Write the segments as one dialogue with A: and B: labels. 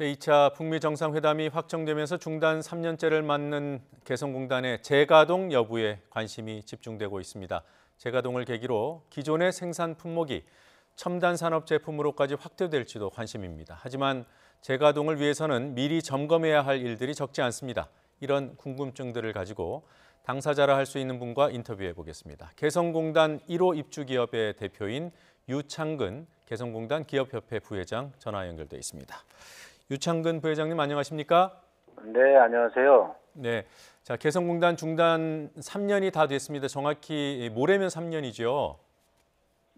A: 제2차 북미 정상회담이 확정되면서 중단 3년째를 맞는 개성공단의 재가동 여부에 관심이 집중되고 있습니다. 재가동을 계기로 기존의 생산 품목이 첨단 산업 제품으로까지 확대될지도 관심입니다. 하지만 재가동을 위해서는 미리 점검해야 할 일들이 적지 않습니다. 이런 궁금증들을 가지고 당사자라 할 수 있는 분과 인터뷰해 보겠습니다. 개성공단 1호 입주기업의 대표인 유창근 개성공단 기업협회 부회장 전화 연결돼 있습니다. 유창근 부회장님 안녕하십니까?
B: 네, 안녕하세요.
A: 네, 자 개성공단 중단 3년이 다 됐습니다. 정확히 모레면 3년이죠.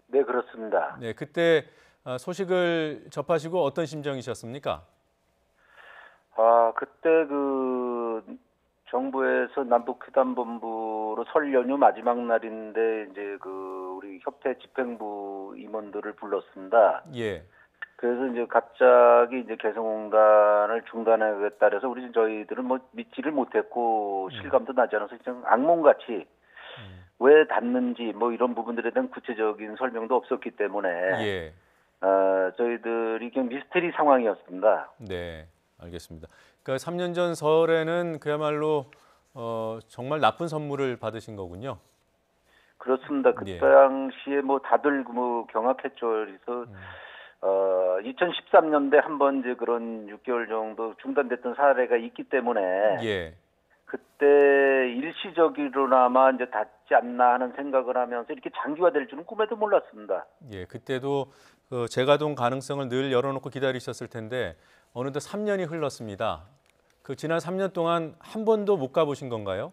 B: 네, 그렇습니다.
A: 네, 그때 소식을 접하시고 어떤 심정이셨습니까?
B: 그때 정부에서 남북회담본부로 설 연휴 마지막 날인데 이제 우리 협회 집행부 임원들을 불렀습니다.
A: 예,
B: 그래서 이제 갑자기 이제 개성공단을 중단하겠다 그래서 저희들은 뭐 믿지를 못했고 실감도 나지 않아서 그냥 악몽같이 왜 닫는지 뭐 이런 부분들에 대한 구체적인 설명도 없었기 때문에
A: 예,
B: 저희들이 그냥 미스테리 상황이었습니다.
A: 네, 알겠습니다. 그러니까 3년 전 설에는 그야말로 정말 나쁜 선물을 받으신 거군요.
B: 그렇습니다. 그
A: 예.
B: 당시에 뭐 다들 경악했죠. 그래서 2013년대 한번 이제 그런 6개월 정도 중단됐던 사례가 있기 때문에
A: 예,
B: 그때 일시적으로나마 이제 닿지 않나 하는 생각을 하면서 이렇게 장기화될 줄은 꿈에도 몰랐습니다.
A: 예, 그때도 그 재가동 가능성을 늘 열어놓고 기다리셨을 텐데 어느덧 3년이 흘렀습니다. 그 지난 3년 동안 한 번도 못 가보신 건가요?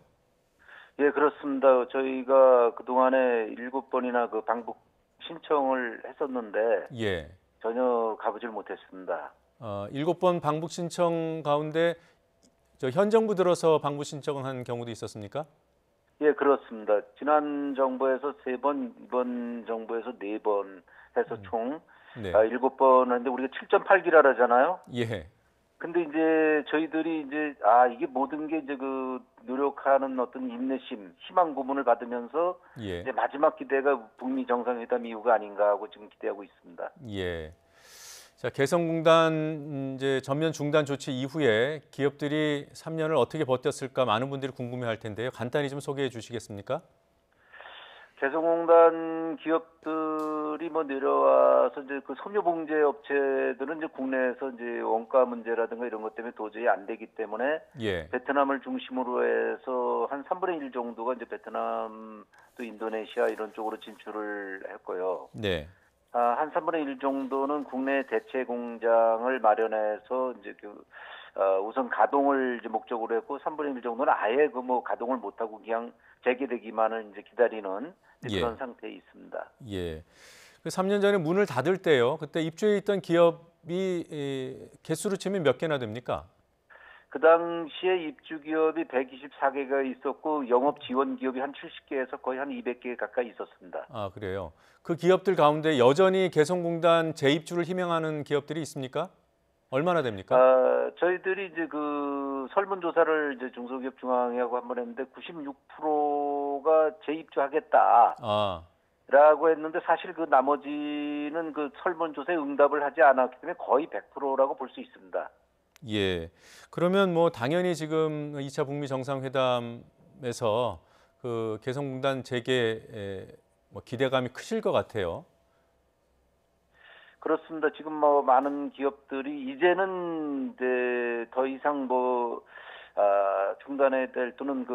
B: 예, 그렇습니다. 저희가 그동안에 7번이나 그 방북 신청을 했었는데
A: 예,
B: 전혀 가보질 못했습니다.
A: 7번 방북 신청 가운데 현 정부 들어서 방북 신청을 한 경우도 있었습니까?
B: 예, 그렇습니다. 지난 정부에서 3번, 이번 정부에서 4번 해서 총
A: 네,
B: 7번 하는데 우리가 7.8기라 하잖아요.
A: 예,
B: 근데 이제 저희들이 이제 이게 모든 게 이제 노력하는 어떤 인내심, 희망 고문을 받으면서
A: 예,
B: 이제 마지막 기대가 북미 정상회담 이후가 아닌가 하고 지금 기대하고 있습니다.
A: 예. 자, 개성공단 이제 전면 중단 조치 이후에 기업들이 3년을 어떻게 버텼을까 많은 분들이 궁금해할 텐데요. 간단히 좀 소개해 주시겠습니까?
B: 개성공단 기업들이 내려와서 이제 그 섬유봉제 업체들은 이제 국내에서 이제 원가 문제라든가 이런 것 때문에 도저히 안 되기 때문에
A: 예,
B: 베트남을 중심으로 해서 한 3분의 1 정도가 이제 베트남 또 인도네시아 이런 쪽으로 진출을 했고요.
A: 네,
B: 한 3분의 1 정도는 국내 대체 공장을 마련해서 이제 우선 가동을 이제 목적으로 했고 3분의 1 정도는 아예 가동을 못하고 그냥 재개되기만을 이제 기다리는 이제
A: 예,
B: 그런 상태에 있습니다.
A: 예. 그 3년 전에 문을 닫을 때요. 그때 입주해 있던 기업이 개수로 치면 몇 개나 됩니까?
B: 그 당시에 입주 기업이 124개가 있었고 영업 지원 기업이 한 70개에서 거의 한 200개 가까이 있었습니다.
A: 아, 그래요. 그 기업들 가운데 여전히 개성공단 재입주를 희망하는 기업들이 있습니까? 얼마나 됩니까?
B: 저희들이 이제 설문조사를 이제 중소기업중앙회하고 한번 했는데 96%가 재입주하겠다.
A: 아,
B: 라고 했는데 사실 그 나머지는 그 설문조사에 응답을 하지 않았기 때문에 거의 100%라고 볼 수 있습니다.
A: 예. 그러면 뭐 당연히 지금 2차 북미 정상회담에서 그 개성공단 재개에 뭐 기대감이 크실 것 같아요.
B: 그렇습니다. 지금 많은 기업들이 이제는 이제 더 이상 중단해야 될 또는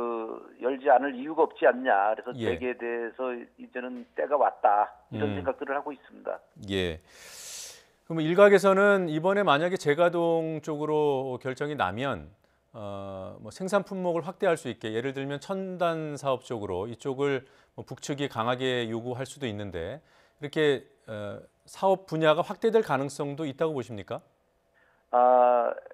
B: 열지 않을 이유가 없지 않냐. 그래서
A: 예.
B: 재개돼서 이제는 때가 왔다. 이런 생각들을 하고 있습니다.
A: 예. 그럼 일각에서는 이번에 만약에 재가동 쪽으로 결정이 나면 뭐 생산 품목을 확대할 수 있게 예를 들면 첨단 사업 쪽으로 이쪽을 뭐 북측이 강하게 요구할 수도 있는데 이렇게 사업 분야가 확대될 가능성도 있다고 보십니까?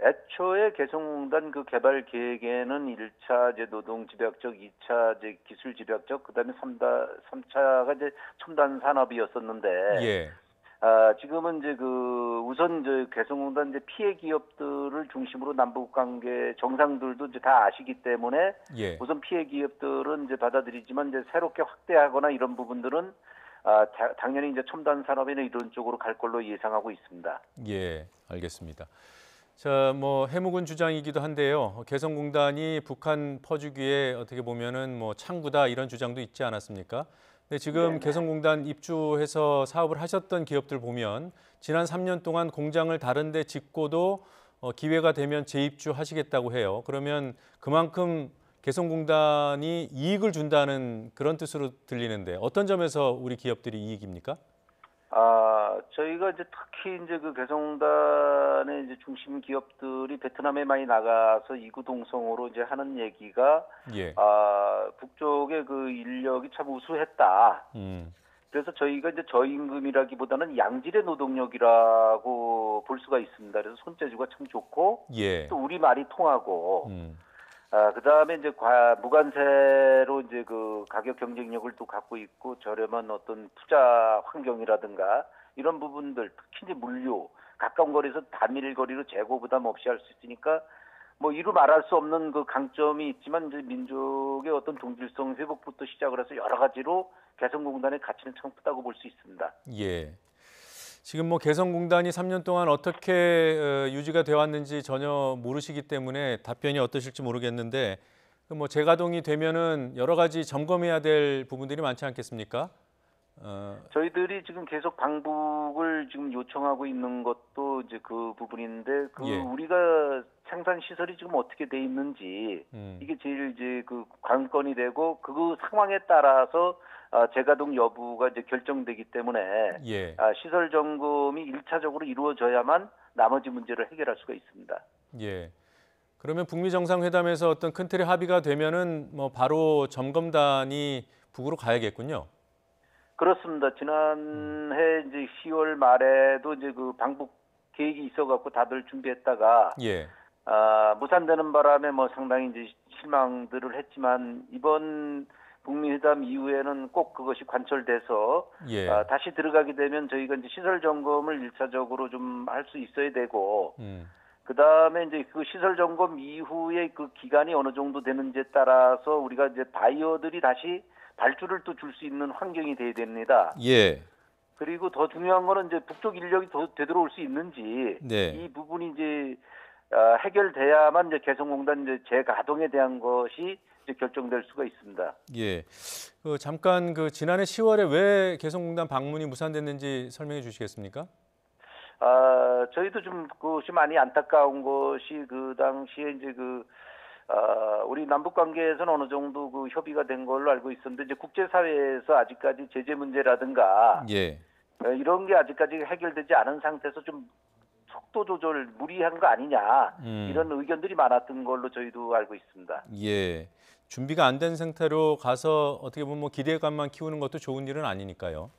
B: 애초에 개성공단 그 개발 계획에는 1차 이제 노동 집약적, 2차 이제 기술 집약적, 그다음에 3차가 이제 첨단 산업이었었는데
A: 예.
B: 지금은 이제 우선 이제 개성공단 이제 피해 기업들을 중심으로 남북 관계 정상들도 이제 다 아시기 때문에
A: 예.
B: 우선 피해 기업들은 이제 받아들이지만 이제 새롭게 확대하거나 이런 부분들은 당연히 이제 첨단 산업이나 이런 쪽으로 갈 걸로 예상하고 있습니다.
A: 예, 알겠습니다. 자, 뭐 해묵은 주장이기도 한데요. 개성공단이 북한 퍼주기에 어떻게 보면은 뭐 창구다 이런 주장도 있지 않았습니까? 근데 지금
B: 네네.
A: 개성공단 입주해서 사업을 하셨던 기업들 보면 지난 3년 동안 공장을 다른 데 짓고도 기회가 되면 재입주하시겠다고 해요. 그러면 그만큼 개성공단이 이익을 준다는 그런 뜻으로 들리는데 어떤 점에서 우리 기업들이 이익입니까?
B: 저희가 이제 특히 이제 그 개성공단의 이제 중심 기업들이 베트남에 많이 나가서 이구동성으로 이제 하는 얘기가,
A: 예.
B: 북쪽의 그 인력이 참 우수했다.
A: 음.
B: 그래서 저희가 이제 저임금이라기보다는 양질의 노동력이라고 볼 수가 있습니다. 그래서 손재주가 참 좋고,
A: 예.
B: 또 우리 말이 통하고,
A: 음.
B: 그다음에 이제 무관세로 이제 그 가격 경쟁력을 또 갖고 있고 저렴한 어떤 투자 환경이라든가 이런 부분들, 특히 이제 물류, 가까운 거리에서 단일 거리로 재고 부담 없이 할 수 있으니까 뭐 이루 말할 수 없는 그 강점이 있지만 이제 민족의 어떤 동질성 회복부터 시작을 해서 여러 가지로 개성공단의 가치는 참 크다고 볼 수 있습니다.
A: 예. 지금 뭐 개성공단이 3년 동안 어떻게 유지가 되어 왔는지 전혀 모르시기 때문에 답변이 어떠실지 모르겠는데 그뭐 재가동이 되면은 여러 가지 점검해야 될 부분들이 많지 않겠습니까?
B: 저희들이 지금 계속 방북을 지금 요청하고 있는 것도 이제 그 부분인데, 그
A: 예.
B: 우리가 생산 시설이 지금 어떻게 돼 있는지 이게 제일 이제 그 관건이 되고, 그 상황에 따라서 재가동 여부가 이제 결정되기 때문에
A: 예.
B: 시설 점검이 1차적으로 이루어져야만 나머지 문제를 해결할 수가 있습니다.
A: 예. 그러면 북미 정상회담에서 어떤 큰 틀의 합의가 되면은 뭐 바로 점검단이 북으로 가야겠군요.
B: 그렇습니다. 지난해 이제 10월 말에도 이제 그 방북 계획이 있어갖고 다들 준비했다가
A: 예.
B: 무산되는 바람에 뭐 상당히 이제 실망들을 했지만, 이번 북미 회담 이후에는 꼭 그것이 관철돼서
A: 예.
B: 다시 들어가게 되면 저희가 이제 시설 점검을 1차적으로 좀 할 수 있어야 되고, 그다음에 이제 그 시설 점검 이후에 그 기간이 어느 정도 되는지에 따라서 우리가 이제 바이어들이 다시 발주를 또 줄 수 있는 환경이 돼야 됩니다.
A: 예.
B: 그리고 더 중요한 거는 이제 북쪽 인력이 더 되돌아올 수 있는지,
A: 네.
B: 이 부분이 이제 해결돼야만 이제 개성공단 이제 재가동에 대한 것이 이제 결정될 수가 있습니다.
A: 예. 그 잠깐 그 지난해 10월에 왜 개성공단 방문이 무산됐는지 설명해 주시겠습니까?
B: 저희도 좀 그것이 많이 안타까운 것이, 그 당시에 이제 우리 남북 관계에서는 어느 정도 그 협의가 된 걸로 알고 있었는데, 이제 국제사회에서 아직까지 제재 문제라든가
A: 예.
B: 이런 게 아직까지 해결되지 않은 상태에서 좀 속도 조절 무리한 거 아니냐, 이런 의견들이 많았던 걸로 저희도 알고 있습니다.
A: 예. 준비가 안 된 상태로 가서 어떻게 보면 뭐 기대감만 키우는 것도 좋은 일은 아니니까요.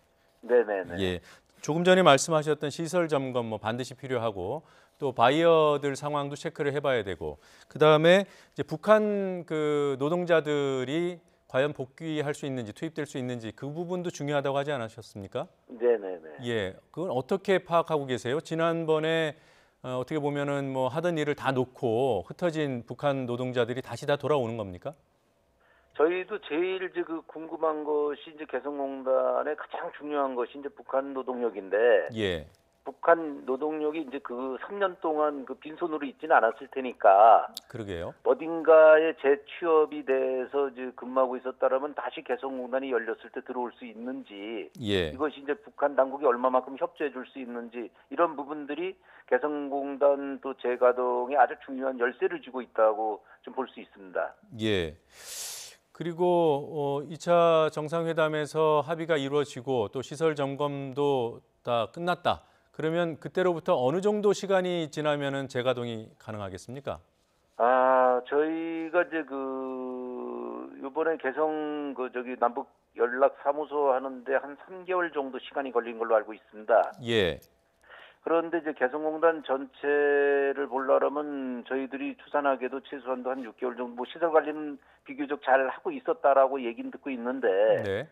B: 네네네.
A: 예. 조금 전에 말씀하셨던 시설 점검 뭐 반드시 필요하고 또 바이어들 상황도 체크를 해봐야 되고 그다음에 이제 북한 그 노동자들이 과연 복귀할 수 있는지 투입될 수 있는지 그 부분도 중요하다고 하지 않으셨습니까?
B: 네네네.
A: 예. 그건 어떻게 파악하고 계세요? 지난번에 어떻게 보면은 뭐 하던 일을 다 놓고 흩어진 북한 노동자들이 다시 다 돌아오는 겁니까?
B: 저희도 제일 이제 그 궁금한 것이, 이제 개성공단의 가장 중요한 것이 이제 북한 노동력인데,
A: 예.
B: 북한 노동력이 이제 그 3년 동안 그 빈손으로 있지는 않았을 테니까
A: 그러게요.
B: 어딘가에 재취업이 돼서 이제 근무하고 있었다라면 다시 개성공단이 열렸을 때 들어올 수 있는지,
A: 예.
B: 이것이 이제 북한 당국이 얼마만큼 협조해 줄 수 있는지, 이런 부분들이 개성공단 또 재가동에 아주 중요한 열쇠를 쥐고 있다고 좀 볼 수 있습니다.
A: 예. 그리고 2차 정상회담에서 합의가 이루어지고 또 시설 점검도 다 끝났다. 그러면 그때로부터 어느 정도 시간이 지나면은 재가동이 가능하겠습니까?
B: 저희가 이제 요번에 개성 남북 연락 사무소 하는데 한 3개월 정도 시간이 걸린 걸로 알고 있습니다.
A: 예.
B: 그런데 이제 개성공단 전체를 보려면 저희들이 추산하기에도 최소한도 한 6개월 정도, 뭐 시설 관리는 비교적 잘 하고 있었다라고 얘기는 듣고 있는데,
A: 네.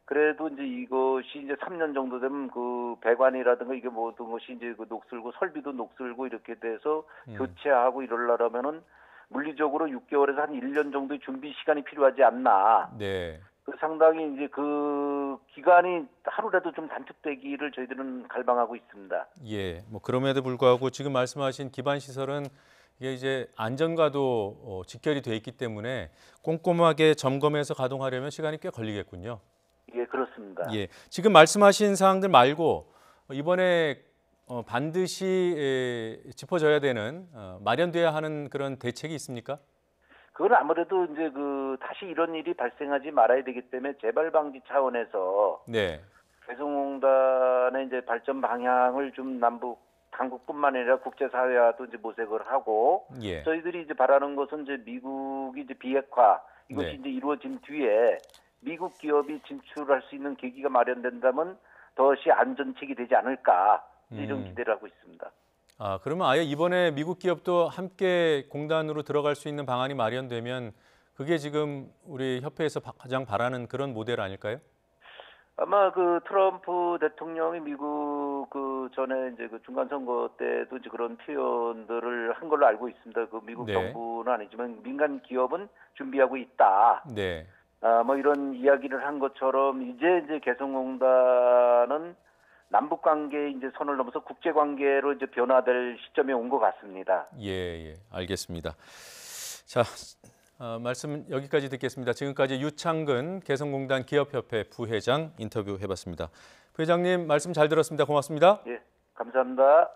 B: 그래도 이제 이것이 이제 3년 정도 되면 그 배관이라든가 이게 모든 것이 이제 그 녹슬고 설비도 녹슬고 이렇게 돼서 교체하고 이러려면은 물리적으로 6개월에서 한 1년 정도의 준비 시간이 필요하지 않나.
A: 네.
B: 상당히 이제 그 기간이 하루라도 좀 단축되기를 저희들은 갈망하고 있습니다.
A: 예, 뭐 그럼에도 불구하고 지금 말씀하신 기반 시설은 이게 이제 안전과도 직결이 돼 있기 때문에 꼼꼼하게 점검해서 가동하려면 시간이 꽤 걸리겠군요.
B: 예, 그렇습니다.
A: 예, 지금 말씀하신 사항들 말고 이번에 반드시 짚어져야 되는 마련돼야 하는 그런 대책이 있습니까?
B: 그건 아무래도 이제 다시 이런 일이 발생하지 말아야 되기 때문에 재발 방지 차원에서
A: 네,
B: 개성공단의 이제 발전 방향을 좀 남북 당국뿐만 아니라 국제사회와도 이제 모색을 하고
A: 예,
B: 저희들이 이제 바라는 것은 이제 미국이 이제 비핵화 이것이
A: 네.
B: 이제 이루어진 뒤에 미국 기업이 진출할 수 있는 계기가 마련된다면 더시 안전책이 되지 않을까 이런 기대를 하고 있습니다.
A: 아, 그러면 아예 이번에 미국 기업도 함께 공단으로 들어갈 수 있는 방안이 마련되면 그게 지금 우리 협회에서 가장 바라는 그런 모델 아닐까요?
B: 아마 트럼프 대통령이 미국 전에 이제 중간 선거 때도 이제 그런 표현들을 한 걸로 알고 있습니다. 미국
A: 네.
B: 정부는 아니지만 민간 기업은 준비하고 있다.
A: 네.
B: 뭐 이런 이야기를 한 것처럼 이제 개성공단은 남북 관계 이제 선을 넘어서 국제 관계로 이제 변화될 시점에 온 것 같습니다.
A: 예, 예, 알겠습니다. 자, 말씀 여기까지 듣겠습니다. 지금까지 유창근 개성공단 기업협회 부회장 인터뷰 해봤습니다. 부회장님 말씀 잘 들었습니다. 고맙습니다.
B: 예, 감사합니다.